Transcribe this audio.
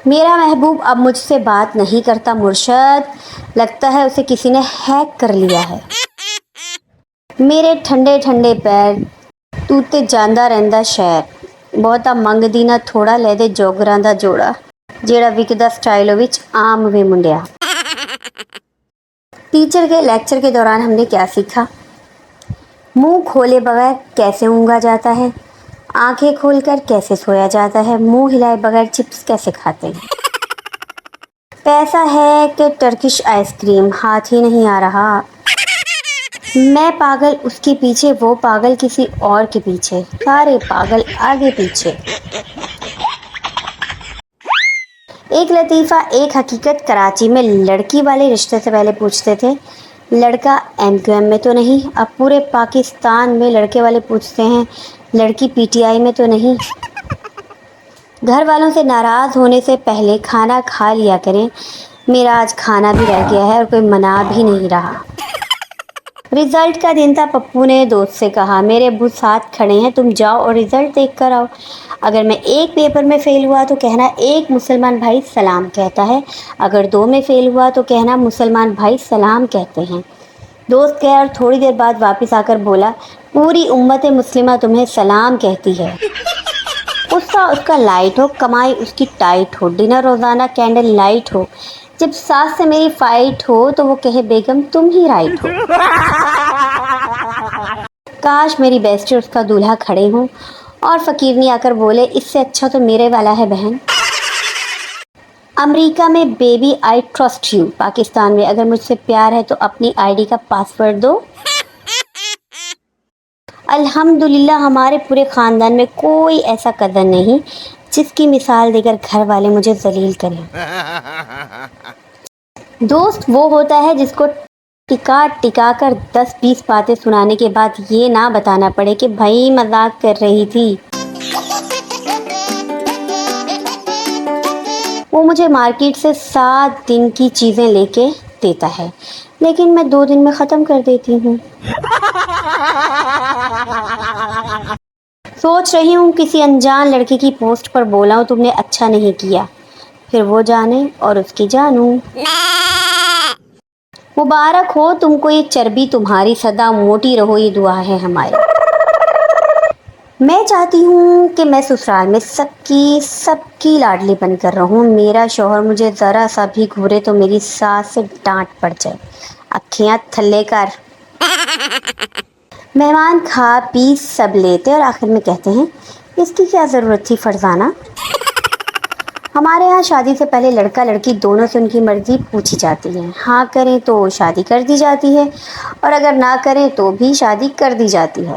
میرا محبوب اب مجھ سے بات نہیں کرتا مرشد، لگتا ہے اسے کسی نے ہیک کر لیا ہے۔ میرے ٹھنڈے ٹھنڈے پیر، تو تے جاندا رہندا شہر، بہتا منگدی نہ تھوڑا لے دے جوگراں دا جوڑا، جیڑا وکدا سٹائلو وچ عام وے منڈیا۔ ٹیچر کے لیکچر کے دوران ہم نے کیا سیکھا؟ منہ کھولے بغیر کیسے اونگا جاتا ہے، آنکھیں کھول کر کیسے سویا جاتا ہے، منہ ہلائے بغیر چپس کیسے کھاتے ہیں۔ پیسہ ہے کہ ٹرکش آئس کریم ہاتھ ہی نہیں آ رہا۔ میں پاگل اس کے پیچھے، وہ پاگل کسی اور کے پیچھے، سارے پاگل آگے پیچھے۔ ایک لطیفہ، ایک حقیقت، کراچی میں لڑکی والے رشتے سے پہلے پوچھتے تھے لڑکا MQM میں تو نہیں، اب پورے پاکستان میں لڑکے والے پوچھتے ہیں لڑکی PTI میں تو نہیں۔ گھر والوں سے ناراض ہونے سے پہلے کھانا کھا لیا کریں، میرا آج کھانا بھی رہ گیا ہے اور کوئی منا بھی نہیں رہا۔ رزلٹ کا دن تھا، پپو نے دوست سے کہا میرے ابو ساتھ کھڑے ہیں، تم جاؤ اور رزلٹ دیکھ کر آؤ، اگر میں ایک پیپر میں فیل ہوا تو کہنا ایک مسلمان بھائی سلام کہتا ہے، اگر 2 میں فیل ہوا تو کہنا مسلمان بھائی سلام کہتے ہیں۔ دوست گیا اور تھوڑی دیر بعد واپس آ کر بولا پوری امت مسلمہ تمہیں سلام کہتی ہے۔ غصہ اس کا لائٹ ہو، کمائی اس کی ٹائٹ ہو، ڈنر روزانہ کینڈل لائٹ ہو، جب ساس سے میری فائٹ ہو تو وہ کہے بیگم تم ہی رائٹ ہو۔ کاش میری بیسٹی اور اس کا دولہا کھڑے ہوں اور فقیرنی آ کر بولے اس سے اچھا تو میرے والا ہے بہن۔ امریکہ میں baby I trust you, Pakistan میں اگر مجھ سے پیار ہے تو اپنی ID کا پاسورڈ دو۔ الحمدللہ ہمارے پورے خاندان میں کوئی ایسا قدر نہیں جس کی مثال دے کر گھر والے مجھے ذلیل کریں۔ دوست وہ ہوتا ہے جس کو ٹکا ٹکا کر 10-20 باتیں سنانے کے بعد یہ نہ بتانا پڑے کہ بھائی مذاق کر رہی تھی۔ وہ مجھے مارکیٹ سے 7 دن کی چیزیں لے کے دیتا ہے لیکن میں 2 دن میں ختم کر دیتی ہوں۔ سوچ رہی ہوں کسی انجان لڑکے کی پوسٹ پر بولا ہوں تم نے اچھا نہیں کیا، پھر وہ جانے اور اس کی جانوں۔ مبارک ہو تم کو یہ چربی تمہاری، سدا موٹی رہو یہ دعا ہے ہماری۔ میں چاہتی ہوں کہ میں سسرال میں سب کی لاڈلی بن کر رہوں، میرا شوہر مجھے ذرا سا بھی گھورے تو میری ساس سے ڈانٹ پڑ جائے، اکھیاں تھلے کر۔ مہمان کھا پی سب لیتے اور آخر میں کہتے ہیں اس کی کیا ضرورت تھی فرزانہ۔ ہمارے ہاں شادی سے پہلے لڑکا لڑکی دونوں سے ان کی مرضی پوچھی جاتی ہے، ہاں کریں تو شادی کر دی جاتی ہے اور اگر نہ کریں تو بھی شادی کر دی جاتی ہے۔